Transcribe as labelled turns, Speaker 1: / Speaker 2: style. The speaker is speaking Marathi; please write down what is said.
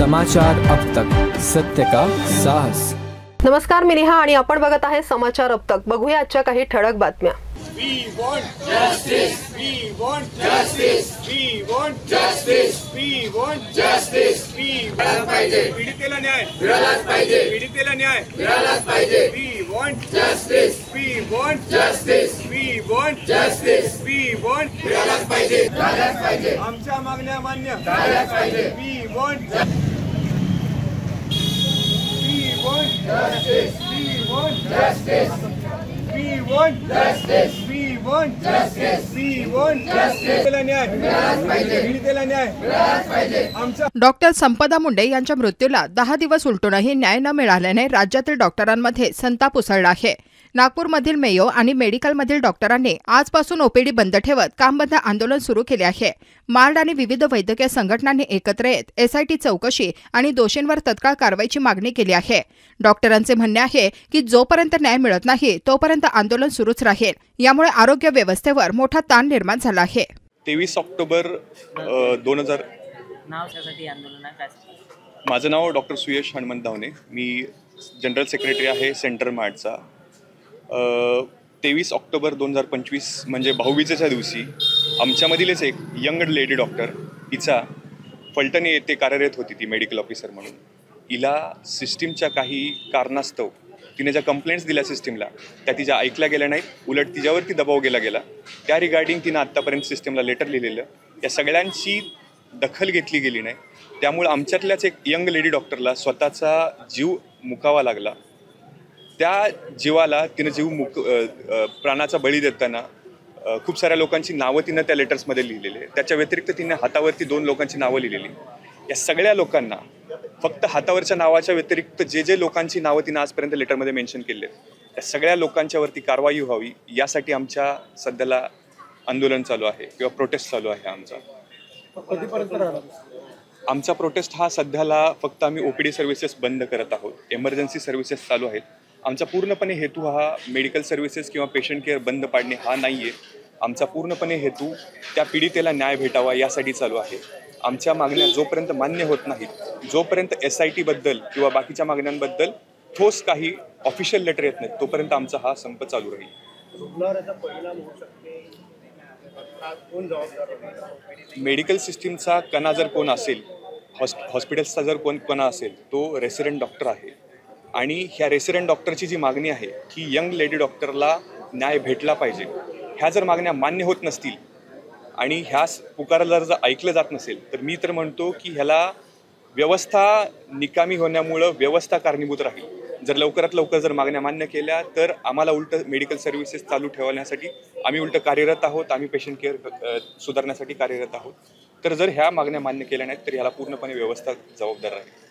Speaker 1: समाचार अब तक, सत्य का साहस।
Speaker 2: नमस्कार, मी नेहा आणि आपण बघत आहे समाचार अब तक। बघूया आजच्या काही ठळक बातम्या।
Speaker 3: We want justice. We want justice. We want justice. We want justice. We मिळालाच पाहिजे. पीडितेला न्याय मिळालाच पाहिजे. पीडितेला न्याय मिळालाच पाहिजे. We want justice. We want justice. We want justice. We want मिळालाच पाहिजे. झालाच पाहिजे. आमच्या मागण्या मान्य झाल्याच पाहिजे. We want justice. We want justice. We want justice. We want justice. We want justice. पीडितेला न्याय मिळालाच पाहिजे. आमच्या
Speaker 4: डॉक्टर संपदा मुंडे यांच्या मृत्यूला 10 दिवस उलटूनही न्याय न मिळाल्याने राज्यातील डॉक्टरांमध्ये संताप उसळला आहे। नागपूरमधील मेयो आणि मेडिकलमधील डॉक्टरांनी आजपासून ओपीडी बंद ठेवत काम बंद आंदोलन सुरू केले आहे। मार्ड आणि विविध वैद्यकीय संघटनांनी एकत्र येत एसआयटी चौकशी आणि दोषींवर तत्काळ कारवाईची मागणी केली आहे। डॉक्टरांचे म्हणणे आहे की जोपर्यंत न्याय मिळत नाही तोपर्यंत आंदोलन सुरूच राहील। यामुळे आरोग्य व्यवस्थेवर मोठा ताण निर्माण झाला आहे।
Speaker 5: 23 ऑक्टोबर 2000 माझं नाव डॉक्टर सुयश हनुमंत धावणे, मी जनरल सेक्रेटरी आहे सेंट्रल मार्टचा। 23 ऑक्टोबर 2025 म्हणजे भाऊबीजेच्या दिवशी आमच्यामधीलच एक यंग लेडी डॉक्टर, हिचा फलटणी येथे कार्यरत होती ती मेडिकल ऑफिसर म्हणून। हिला सिस्टीमच्या काही कारणास्तव तिने ज्या कंप्लेंट्स दिल्या सिस्टीमला त्या तिच्या ऐकल्या गेल्या नाहीत, उलट तिच्यावरती दबाव केला गेला। त्या रिगार्डिंग तिनं आत्तापर्यंत सिस्टीमला लेटर लिहिलेलं, या सगळ्यांची दखल घेतली गेली नाही। त्यामुळे आमच्यातल्याच एक यंग लेडी डॉक्टरला स्वतःचा जीव मुकावा लागला। त्या जीवाला तिनं प्राणाचा बळी देताना खूप साऱ्या लोकांची नावं तिनं त्या लेटर्समध्ये लिहिलेली आहे। त्याच्या व्यतिरिक्त तिने हातावरती 2 लोकांची नावं लिहिलेली। या सगळ्या लोकांना फक्त हातावरच्या नावाच्या व्यतिरिक्त जे लोकांची नावं तिनं आजपर्यंत लेटरमध्ये मेन्शन केली आहेत त्या सगळ्या लोकांच्यावरती कारवाई व्हावी यासाठी आमच्या सध्याला आंदोलन चालू आहे किंवा प्रोटेस्ट चालू आहे। आमचा प्रोटेस्ट हा सध्याला फक्त आम्ही ओपीडी सर्व्हिसेस बंद करत आहोत, एमर्जन्सी सर्व्हिसेस चालू आहेत। आमचा पूर्णपणे हेतू हा मेडिकल सर्व्हिसेस किंवा पेशंट केअर बंद पाडणे हा नाही आहे। आमचा पूर्णपणे हेतू त्या पीडितेला न्याय भेटावा यासाठी चालू आहे। आमच्या मागण्या जोपर्यंत मान्य होत नाहीत, जोपर्यंत SIT बद्दल किंवा बाकीच्या मागण्यांबद्दल ठोस काही ऑफिशियल लेटर येत नाहीत, तोपर्यंत आमचा हा संप चालू राहील। मेडिकल सिस्टीमचा कणा जर कोण असेल, हॉस्पिटल्सचा जर कणा असेल, तो रेसिडेंट डॉक्टर आहे। आणि ह्या रेसिडेंट डॉक्टरची जी मागणी आहे की यंग लेडी डॉक्टरला न्याय भेटला पाहिजे, ह्या जर मागण्या मान्य होत नसतील आणि ह्या पुकाराला जर ऐकलं जात नसेल तर मी तर म्हणतो की ह्याला व्यवस्था निकामी होण्यामुळं व्यवस्था कारणीभूत राहील। जर लवकरात लवकर जर मागण्या मान्य केल्या तर आम्हाला उलट मेडिकल सर्व्हिसेस चालू ठेवण्यासाठी आम्ही उलट कार्यरत आहोत, आम्ही पेशंट केअर सुधारण्यासाठी कार्यरत आहोत। तर जर ह्या मागण्या मान्य केल्या नाहीत तर ह्याला पूर्णपणे व्यवस्था जबाबदार राहील।